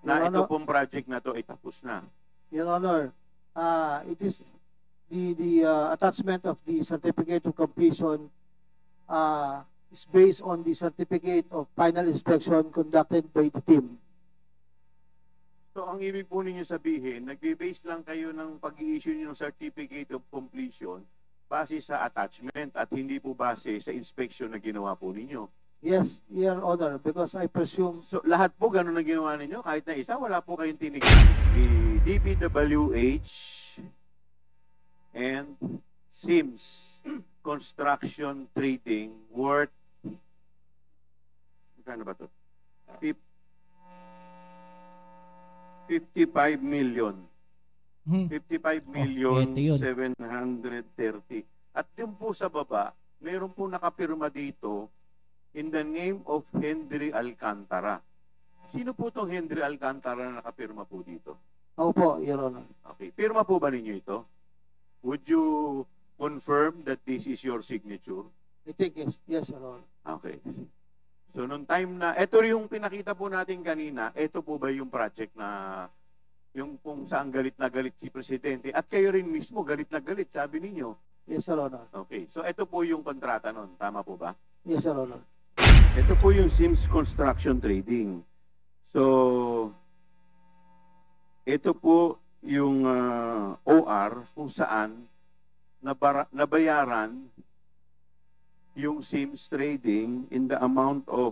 na ito pong project na to ay tapos na. Your Honor, it is the attachment of the certificate of completion is based on the certificate of final inspection conducted by the team. So, ang ibig po ninyo sabihin, nagbe-base lang kayo ng pag-i-issue ng certificate of completion base sa attachment at hindi po base sa inspection na ginawa po ninyo. Yes, Your Honor, because I presume... So, lahat po ganun na ginawa ninyo? Kahit na isa, wala po kayong tinignan. The DPWH and Sims Construction Trading worth magkano ba ito? 55 million. 55 million 730. At yung po sa baba, meron po nakapirma dito in the name of Henry Alcantara. Sino po itong Henry Alcantara na nakapirma po dito? Opo, Your Honor. Okay. Pirma po ba ninyo ito? Would you confirm that this is your signature? I think yes, Your Honor. Okay. So, nung time na, ito yung pinakita po natin kanina, ito po ba yung project na, yung kung saan galit na galit si Presidente, at kayo rin mismo galit na galit, sabi ninyo. Yes, Your Honor. Okay. So, ito po yung kontrata nun. Tama po ba? Yes, Your Honor. Ito po yung Sims Construction Trading. So, ito po yung OR kung saan nabayaran yung Sims Trading in the amount of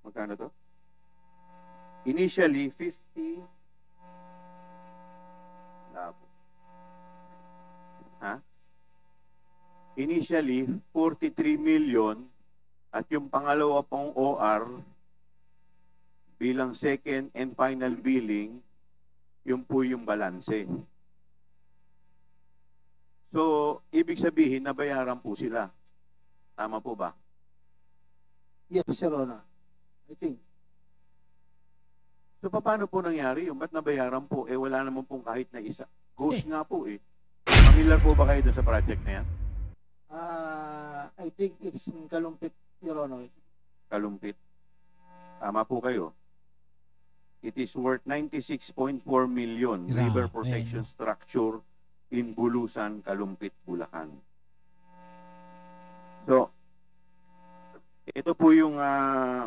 magkano to? Initially 50 Initially 43 million at yung pangalawa pong OR bilang second and final billing, yun po yung balanse. So, ibig sabihin, nabayaran po sila. Tama po ba? Yes, Your Honor. I think. So, paano po nangyari yung ba't nabayaran po? Eh, wala naman pong kahit na isa. Ghost nga po eh. Familiar po ba kayo dun sa project na yan? I think it's in Kalumpit, Your Honor. Kalumpit. Tama po kayo. It is worth 96.4 million river protection structure in Bulusan, Kalumpit, Bulacan. So, ito po yung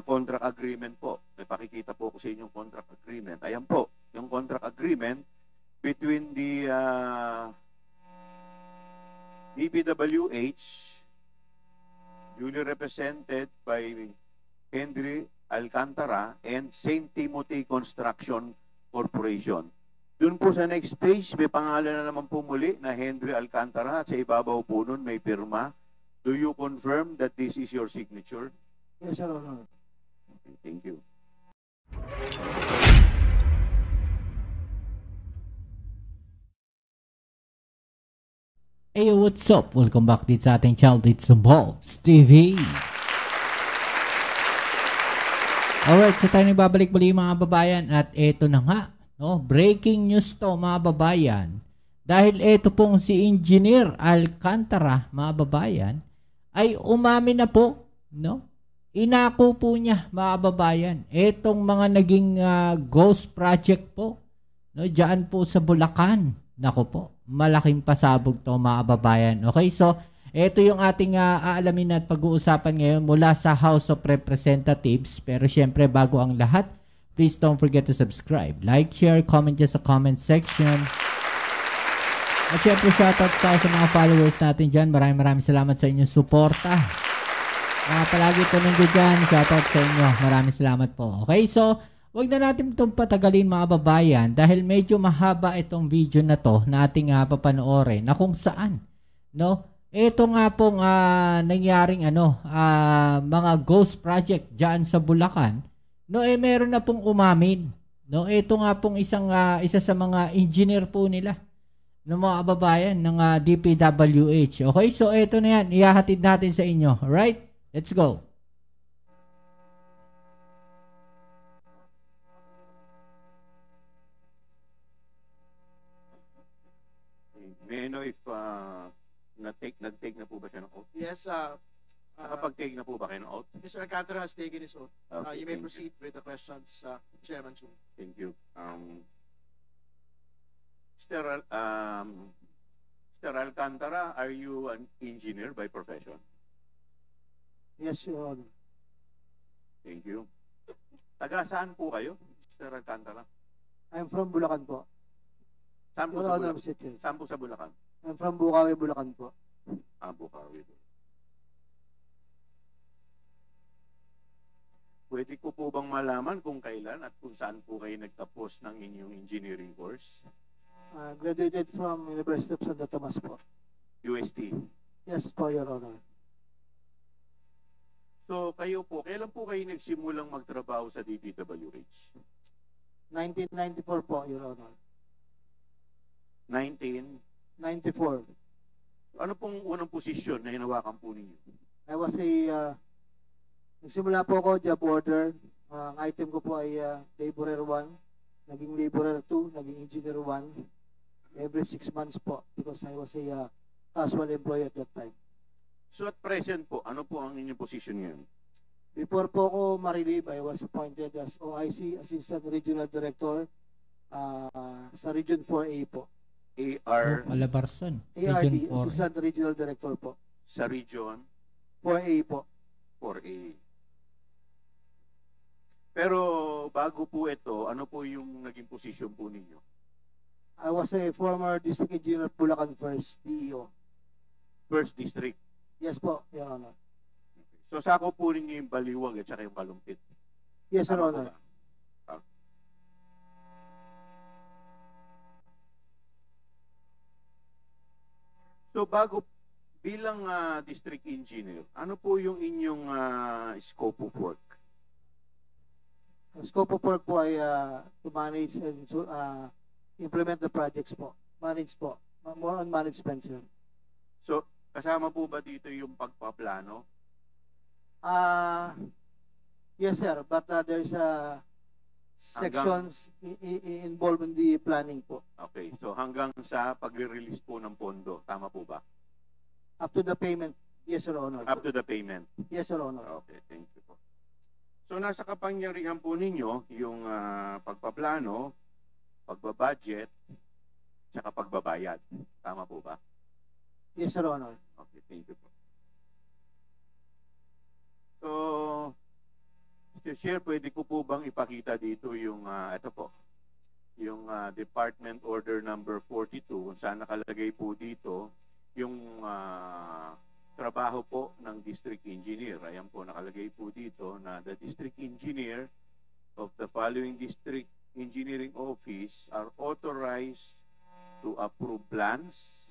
contract agreement po. May pakikita po ko sa inyong contract agreement. Ayan po, yung contract agreement between the DPWH, duly represented by Henry Alcantara, and St. Timothy Construction Corporation. Doon po sa next page, may pangalan na naman po muli na Henry Alcantara at sa ibabaw po nun may pirma. Do you confirm that this is your signature? Yes, Your Honor. Okay, thank you. Hey, what's up? Welcome back dito sa ating channel dito sa Bobs TV. Alright, so tayo nagbabalik muli mga babayan at eto na nga, no? Breaking news to mga babayan. Dahil eto pong si Engineer Alcantara, mga babayan, ay umamin na po, no? Inako po niya, mga babayan, etong mga naging ghost project po, no? Diyan po sa Bulacan. Nako po, malaking pasabog to mga babayan. Okay, so ito yung ating aalamin at pag-uusapan ngayon mula sa House of Representatives. Pero syempre, bago ang lahat, please don't forget to subscribe, like, share, comment dyan sa comment section. At syempre, shoutouts tayo sa mga followers natin dyan. Maraming salamat sa inyong suporta. Mga palagi po nandiyan dyan, shoutout sa inyo. Maraming salamat po. Okay, so wag na natin itong patagalin mga babayan dahil medyo mahaba itong video na to na ating papanoorin na kung saan, no? Ito nga pong nangyaring mga ghost project diyan sa Bulacan, no, meron na pong umamin, no? Ito nga pong isa sa mga engineer po nila ng mga kababayan ng DPWH. Okay, so ito na yan, ihahatid natin sa inyo. Alright, let's go. May I know if nag-take na po ba siya ng oath? Yes, Nakapag-take na po ba kayo ng oath? Mr. Alcantara has taken his oath. Okay, You may thank proceed with the questions, Chairman Chu. Thank you. Mr. Mr. Alcantara, are you an engineer by profession? Yes, Your Honor. Thank you. Taga saan po kayo, Mr. Alcantara? I'm from Bulacan po. Saan po Your sa Honor, Bulacan? Mr. Chair. Saan po sa Bulacan? I'm from Bukawi, Bulacan po. Bukawi. Pwede ko po bang malaman kung kailan at kung saan po kayo nagtapos ng inyong engineering course? Graduated from University of Santo Tomas po. UST. Yes po, Your Honor. So kayo po, kailan po kayo nagsimulang magtrabaho sa DPWH? 1994 po, Your Honor. 1994. 94. Ano pong unang posisyon na hinawakan po ninyo? I was nagsimula po ako, job order. Ang item ko po ay laborer 1, naging laborer 2, naging engineer 1. Every 6 months po because I was a casual employee at that time. So at present po, ano po ang inyong posisyon ngayon? Before po ako ma-relieve, I was appointed as OIC, Assistant Regional Director sa Region 4A po. AR Calabarzon. ARD, Region 4. Assistant Regional Director po. sa Region 4A po. 4A. Pero bago po ito, ano po yung naging posisyon po ninyo? I was a former District Engineer Bulacan First, DEO. First District. Yes po, Your Honor. So sako po ninyo yung Baliwag at saka yung Kalumpit. Yes, Your Tama po Honor. ba? Ah. So bago bilang district engineer, ano po yung inyong scope of work? Ang scope of work po ay to manage and implement the projects po. Manage po. More on management, sir. So kasama po ba dito yung pagpaplano? Yes, sir. But there's sections involved in the planning po. Okay. So hanggang sa pagre-release po ng pondo, tama po ba? Up to the payment. Yes, Your Honor. Up to the payment. Yes, Your Honor. Okay, thank you po. So nasa kapangyarihan po ninyo yung pagpaplano, pagbabudget, tsaka pagbabayad. Tama po ba? Yes, Your Honor. Okay, thank you po. So, Mr. Chair, pwede ko po bang ipakita dito yung, ito po, yung Department Order number 42, kung saan nakalagay po dito yung trabaho po ng District Engineer. Ayan po, nakalagay po dito na the District Engineer of the following District Engineering Office are authorized to approve plans,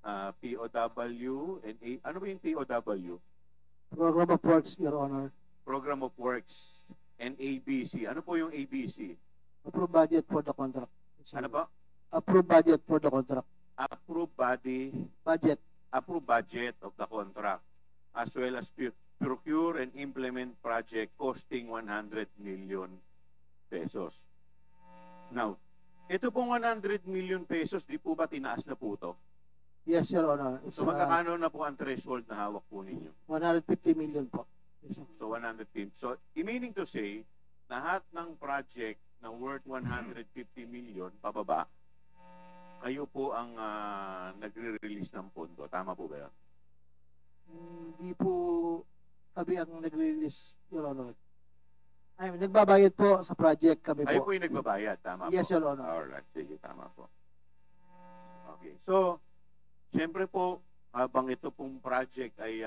POW, and ano ba yung POW? Program of Works, Your Honor. Program of Works, and ABC. Ano po yung ABC? Approve budget for the contract. Ano po? Approve budget for the contract. Approve body, Budget. approve budget of the contract, as well as procure and implement project costing 100 million pesos. Now, ito pong 100 million pesos, di po ba tinaas na po ito? Yes, Your Honor. It's So magkakano na po ang threshold na hawak po ninyo? 150 million po. Yes, sir. So 150. So meaning to say, lahat ng project na worth 150 million pababa, kayo po ang nagre-release ng pondo. Tama po ba yan? Hindi po kami ang nag-release, Your Honor. Ay, nagbabayad po sa project kami Kayo po. po yung nagbabayad. Tama Yes, po? Your Honor. Alright. Sige, tama po. Okay. So, siyempre po, habang ito pong project ay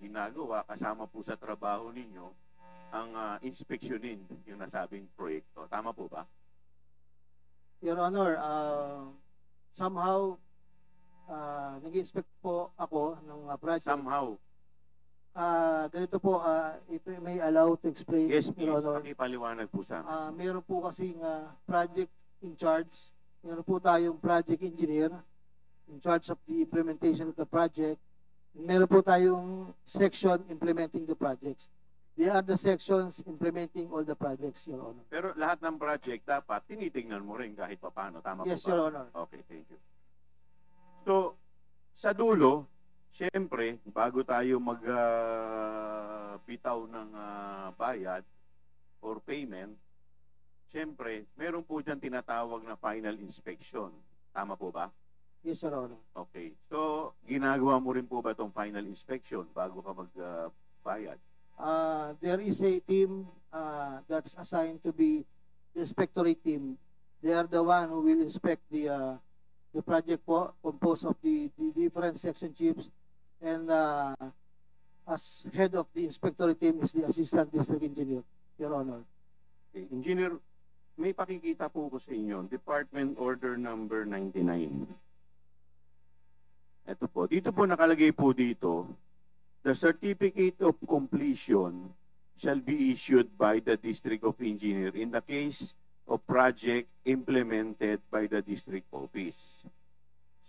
ginagawa, kasama po sa trabaho ninyo, ang inspeksyonin yung nasabing proyekto. Tama po ba? Your Honor, somehow, nag-inspect po ako ng project. Somehow. Ganito po, if I may allow to explain, Yes, please. Your Honor. Pakipaliwanag po sa amin. Meron po kasing project in charge. Meron po tayong project engineer in charge of the implementation of the project. Meron po tayong section implementing the projects. They are the sections implementing all the projects, Your Honor. Pero lahat ng project dapat tinitingnan mo rin kahit paano. Tama Yes, po ba? Your Honor. Okay, thank you. So, sa dulo, Siyempre, bago tayo bitaw ng bayad or payment, siyempre, meron po dyan tinatawag na final inspection. Tama po ba? Yes, Your Honor. Okay. So, ginagawa mo rin po ba itong final inspection bago ka magbayad? There is a team that's assigned to be the inspectorate team. They are the one who will inspect the project po, composed of the different section chiefs, and as head of the inspectorate team is the assistant district engineer, Your Honor. Okay. Engineer, may pakikita po ko sa inyo, Department Order Number 99. Ito po, dito po nakalagay po dito, the certificate of completion shall be issued by the District of Engineer in the case of project implemented by the district office.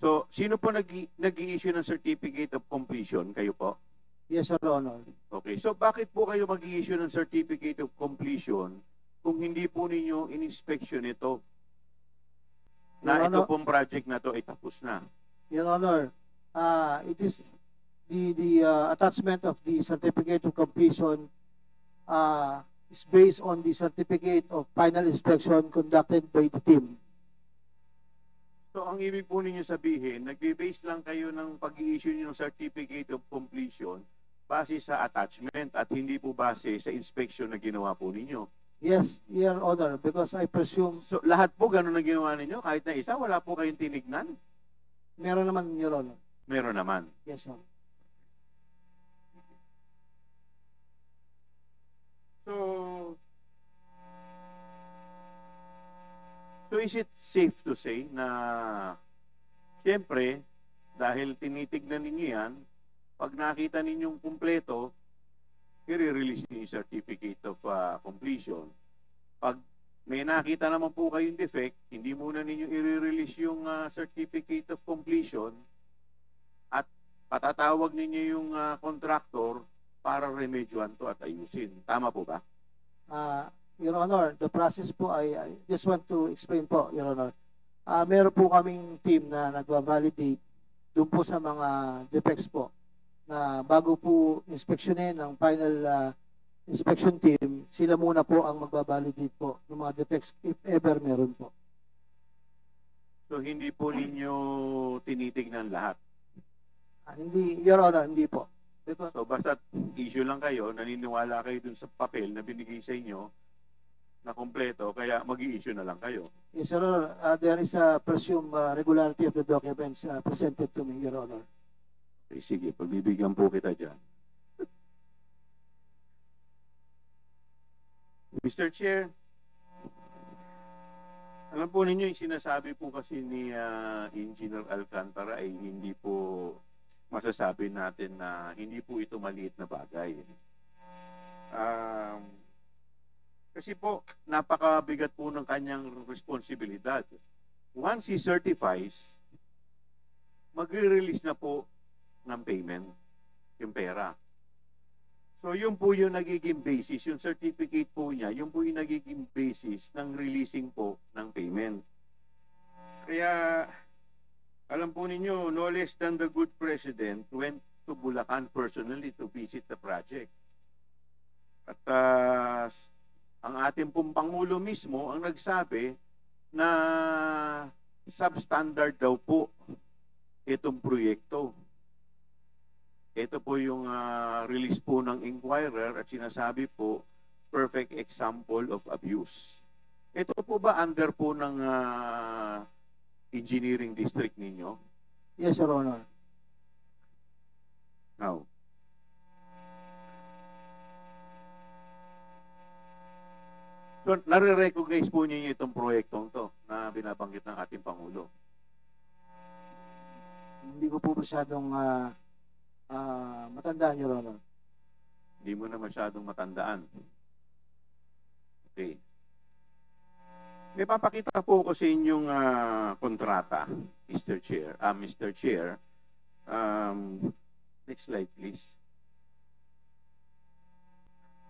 So, sino po nag-i-issue ng certificate of completion? Kayo po? Yes, Your Honor. Okay. So, bakit po kayo mag-i-issue ng certificate of completion kung hindi po ninyo in-inspection ito? Na Your ito Honor, pong project na to ay tapos na. Your Honor, it is the attachment of the certificate of completion is based on the certificate of final inspection conducted by the team. So, ang ibig po ninyo sabihin, nagbe-base lang kayo ng pag-i-issue ng certificate of completion base sa attachment at hindi po base sa inspection na ginawa po ninyo. Yes, Your Honor, because I presume So, lahat po ganun na ginawa ninyo? Kahit na isa, wala po kayong tinignan? meron naman, Your Honor. Meron naman. Yes, Your Honor. So is it safe to say na siyempre, dahil tinitignan ninyo yan, pag nakita ninyong kumpleto, i-release niyo yung certificate of completion. Pag may nakita naman po kayong defect, hindi muna ninyo i-release yung certificate of completion at patatawag ninyo yung contractor para remedyohan to at ayusin. Tama po ba? Your Honor, the process po I just want to explain po, Your Honor. Meron po kaming team na nagva-validate doon po sa mga defects po na bago po inspeksyonin ng final inspection team, sila muna po ang magbabalidate po ng mga defects if ever meron po. So hindi po ninyo tinitignan lahat. Hindi, Your Honor, hindi po. Because, So basta issue lang kayo, naniniwala kayo dun sa papel na binigay sa inyo na kompleto, kaya mag-i-issue na lang kayo. yes, Your Honor, there is a presumed regularity of the documents presented to me, Your Honor. Okay, sige, pagbibigyan po kita dyan. Mr. Chair, alam po ninyo, yung sinasabi po kasi ni Engineer Alcantara ay hindi po masasabi natin na hindi po ito maliit na bagay. Kasi po, napakabigat po ng kanyang responsibilidad. Once he certifies, magre-release na po ng payment, yung pera. So, yun po yung nagiging basis, yung certificate po niya, yun po yung nagiging basis ng releasing po ng payment. Kaya, alam po ninyo, no less than the good president went to Bulacan personally to visit the project. At ang ating pong Pangulo mismo ang nagsabi na substandard daw po itong proyekto. Ito po yung release po ng inquirer at sinasabi po perfect example of abuse. Ito po ba under po ng engineering district ninyo? Yes, Your Honor. Now, so, nare-recognize po niyo itong proyektong to na binabanggit ng ating Pangulo. Hindi ko po masyadong matandaan, Your Honor. Hindi mo na masyadong matandaan. Okay. May papakita po ko sa inyong kontrata, Mr. Chair. Mr. Chair, next slide please.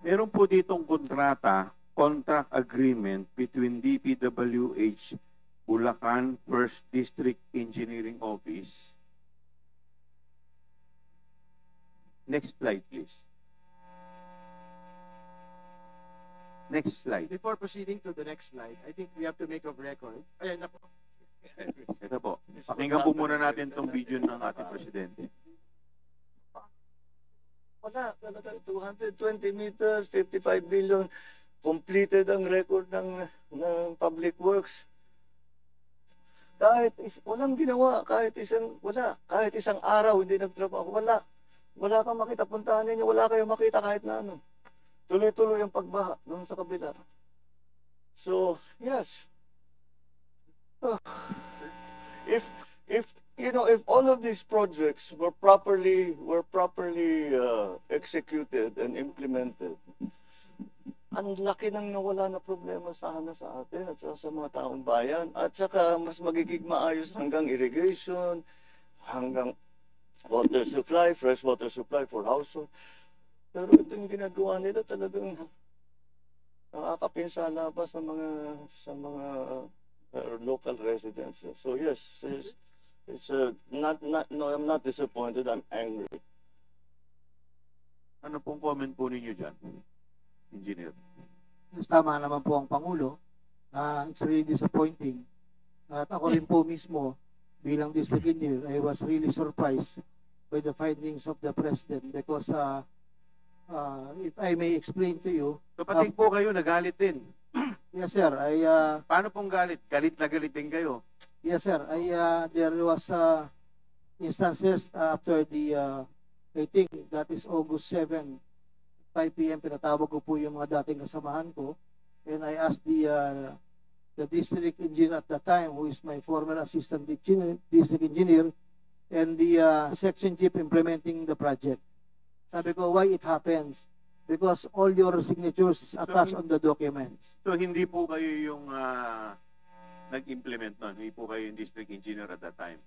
Meron po ditong kontrata, contract agreement between DPWH Bulacan 1st District Engineering Office Next slide, please. Next slide. Before proceeding to the next slide, I think we have to make a record. Ayan na po. Ito po. Pakinggan po muna natin itong video ng ating presidente. Wala, talaga 220 meters, 55 billion, completed ang record ng Public Works. Walang ginawa, kahit isang araw hindi nagtrabaho, wala kang makita, puntahan ninyo, wala kayong makita kahit na ano. Tuloy-tuloy ang pagbaha doon sa kabila. So, yes. If all of these projects were properly executed and implemented, ang laki nang nawala na problema sana sa atin at sa mga taong bayan, at saka mas magiging maayos hanggang irrigation, hanggang water supply, fresh water supply for household. Pero ito yung ginagawa nila, talagang nakakapinsala pa sa mga local residents. So yes, it's no, I'm not disappointed, I'm angry. Ano pong comment po ninyo dyan, Engineer? Yes, tama naman po ang Pangulo. It's really disappointing. At ako rin po mismo, bilang district engineer, I was really surprised by the findings of the President because if I may explain to you. Kapatid po kayo, nagalit din. Yes, sir. Paano pong galit? Galit na galit din kayo? Yes, sir. There was instances after I think that is August 7, 5 p.m. Pinatawag ko po yung mga dating kasamahan ko. And I asked the district engineer at the time, who is my former assistant district engineer, and the section chief implementing the project. Sabi ko, why it happens? Because all your signatures is attached on the documents. So hindi po kayo yung nag-implement nun? Hindi po kayo yung district engineer at that time?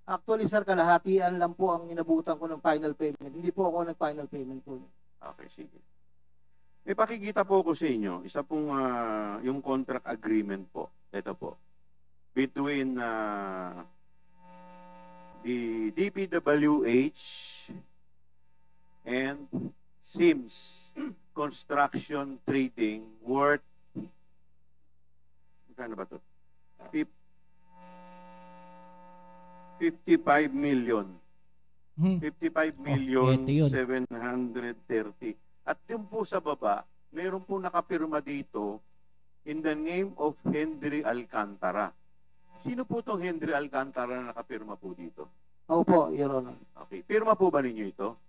Actually, sir, kalahatian lang po ang inabutan ko ng final payment. Hindi po ako nag-final payment po. Okay, sige. May pakikita po ko sa inyo, isa pong yung contract agreement po. Ito po. Between the DPWH and Sims Construction Trading worth, magkano ba ito? 55 million. 55 million, ito yun. 730. At yung po sa baba, mayroon po nakapirma dito in the name of Henry Alcantara. Sino po itong Henry Alcantara na nakapirma po dito? Opo, Your Honor. Okay. Pirma po ba ninyo ito?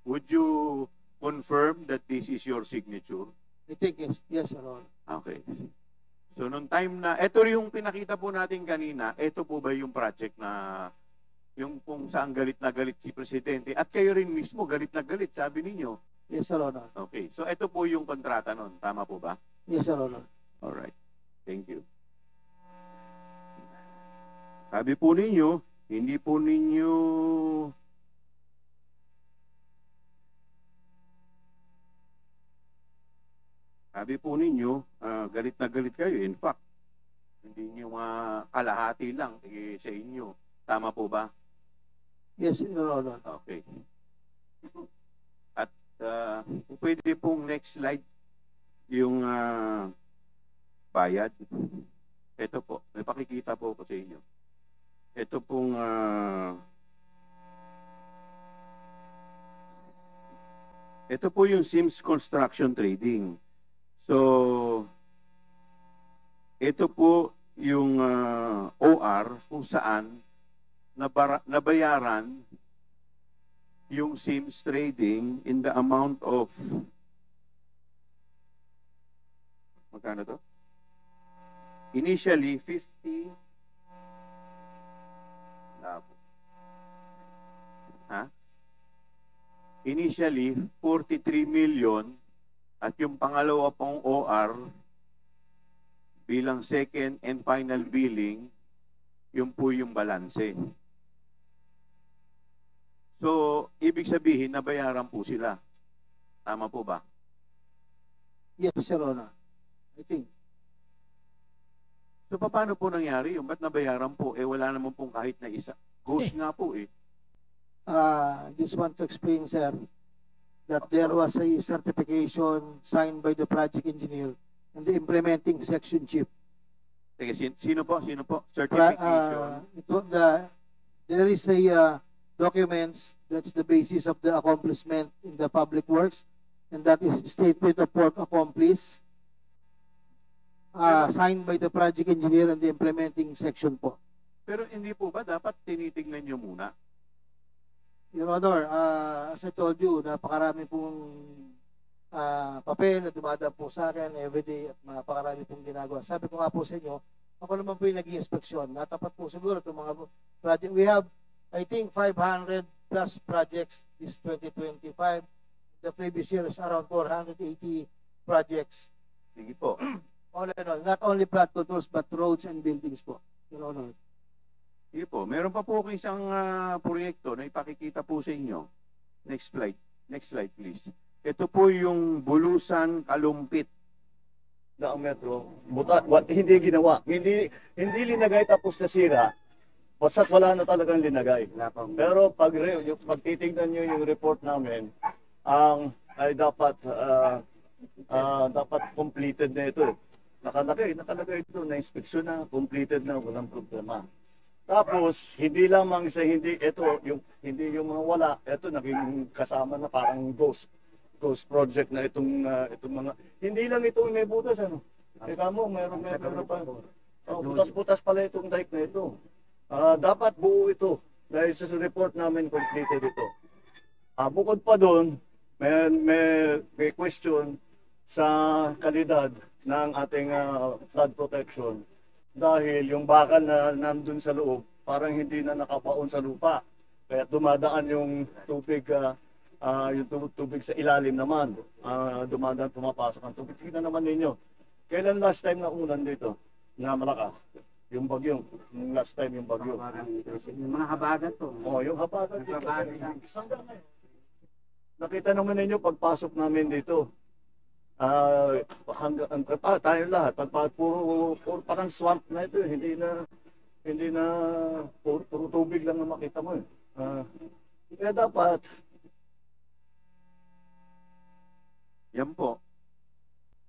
Would you confirm that this is your signature? I think yes, Your Honor. Okay. So, nung time na, ito yung pinakita po natin kanina, ito po ba yung project na, yung kung saan galit na galit si Presidente, at kayo rin mismo galit na galit, sabi ninyo. Yes, Your Honor. Okay. So, ito po yung kontrata nun. Tama po ba? Yes, Your Honor. Alright. Thank you. Sabi po ninyo, hindi po ninyo galit na galit kayo. In fact, hindi nyo kalahati lang sa inyo. Tama po ba? Yes, Your Honor. Okay. At pwede pong next slide yung bayad. Ito po, may pakikita po ko sa inyo. Ito pong ito po yung Sims Construction Trading. So, ito po yung OR kung saan nabayaran yung Sims Trading in the amount of magkano to? Initially 50 Initially 43 million at yung pangalawa pong OR bilang second and final billing, yun po yung balanse. So, ibig sabihin, nabayaran po sila. Tama po ba? Yes, Your Honor. I think. So, paano po nangyari yung ba't nabayaran po? Eh, wala naman pong kahit na isa. Ghost nga po eh. Just want to explain, sir, that there was a certification signed by the project engineer and the implementing section chief. Sige, sino po? Certification. There is a documents that's the basis of the accomplishment in the public works, and that is statement of work accomplished, signed by the project engineer and the implementing section po. Pero hindi po ba dapat tinitingnan nyo muna? Your Honor, as I told you, napakarami pong papel na dumadaan po sa akin everyday at napakarami pong ginagawa. Sabi ko nga po sa inyo, ako naman po yung nag-i-inspeksyon. Natapat po siguro itong mga project. We have, I think, 500 plus projects this 2025. The previous year is around 480 projects. Sige po. All in all, not only plant controls but roads and buildings po, Your Honor. Sige po. Meron pa po isang proyekto na ipakikita po sa inyo. Next slide please. Ito po yung Bulusan Kalumpit. Na ang metro, hindi ginawa. Hindi linagay tapos nasira. Basta't wala na talagang linagay. Pero pag titignan nyo yung report namin, ay dapat completed na ito. Nakalagay ito na inspeksyon na, completed na, walang problema. Tapos hindi lamang sa hindi yung mga wala, ito naging kasama na parang ghost project na itong mga hindi lang ito may butas ano. Teka mo, meron pa. Butas-butas pala itong dike na ito. Dapat buo ito dahil sa report namin completed ito. Bukod pa doon, may question sa kalidad ng ating flood protection dahil yung bakal na nandun sa loob parang hindi na nakapaon sa lupa. Kaya dumadaan yung tubig sa ilalim naman. Dumadaan, pumapasok ang tubig. Tingnan naman ninyo. Kailan last time na ulan dito na malakas? Yung bagyo. Yung last time yung bagyo. Yung mga habagat to. Yung habagat dito. Nakita naman ninyo pagpasok namin dito. Tayo lahat. Puro parang swamp na ito. Hindi na puro tubig lang na makita mo. Kaya dapat yan po.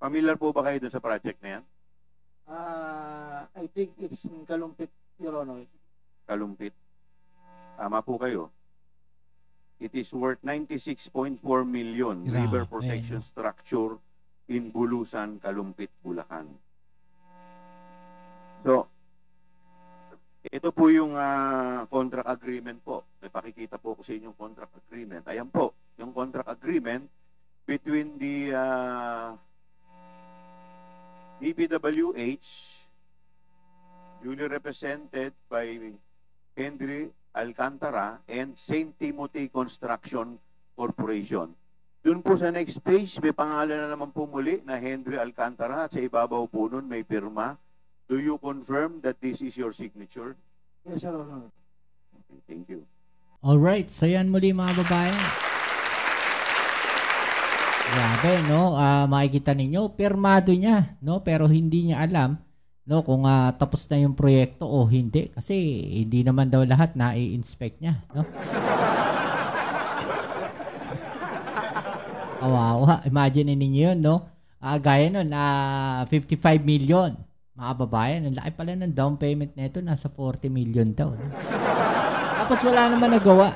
Familiar po ba kayo dun sa project na yan? I think it's in Kalumpit, Your Honor. Kalumpit. Tama po kayo. It is worth 96.4 million river protection structure in Bulusan, Kalumpit, Bulacan. So, ito po yung contract agreement po. May pakikita po ko sa inyong contract agreement. Ayan po, yung contract agreement between the DPWH, duly represented by Henry Alcantara, and St. Timothy Construction Corporation. Doon po sa next page, may pangalan na naman po muli na Henry Alcantara at sa ibabaw po nun may pirma. Do you confirm that this is your signature? Yes, Your Honor. Okay, thank you. Alright, so yan muli mga babayan. Grabe, no? Makikita ninyo, pirmado niya, no? Pero hindi niya alam, no, kung tapos na yung proyekto o hindi. Kasi hindi naman daw lahat na i-inspect niya, no? Kawawa. Imagine ninyo yun, no? Gaya nun, 55 million. Mga babayan, ang laki pala ng down payment nito, nasa 40 million daw. No? Tapos wala naman nagawa.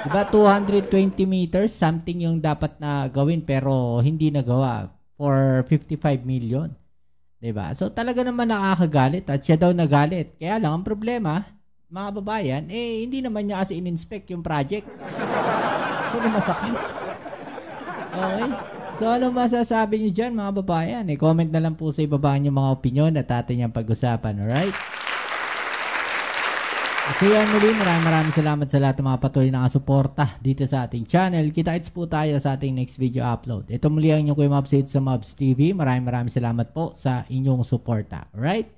Diba, 220 meters, something yung dapat na gawin pero hindi nagawa for 55 million. Diba? So talaga naman nakakagalit at siya daw nagalit. Kaya lang, ang problema, mga babayan, hindi naman niya kasi in-inspect yung project. Hindi na masakit. Okay? So, ano masasabi niyo dyan, mga babayan? Comment na lang po sa ibaba niyo mga opinion at atin yung pag-usapan. Alright? So, yan muli. Maraming salamat sa lahat ng mga patuloy na kasuporta dito sa ating channel. Kita-kits po tayo sa ating next video upload. Ito muli ang inyong Kuya Mobs sa Mobs TV. Maraming salamat po sa inyong suporta. Alright?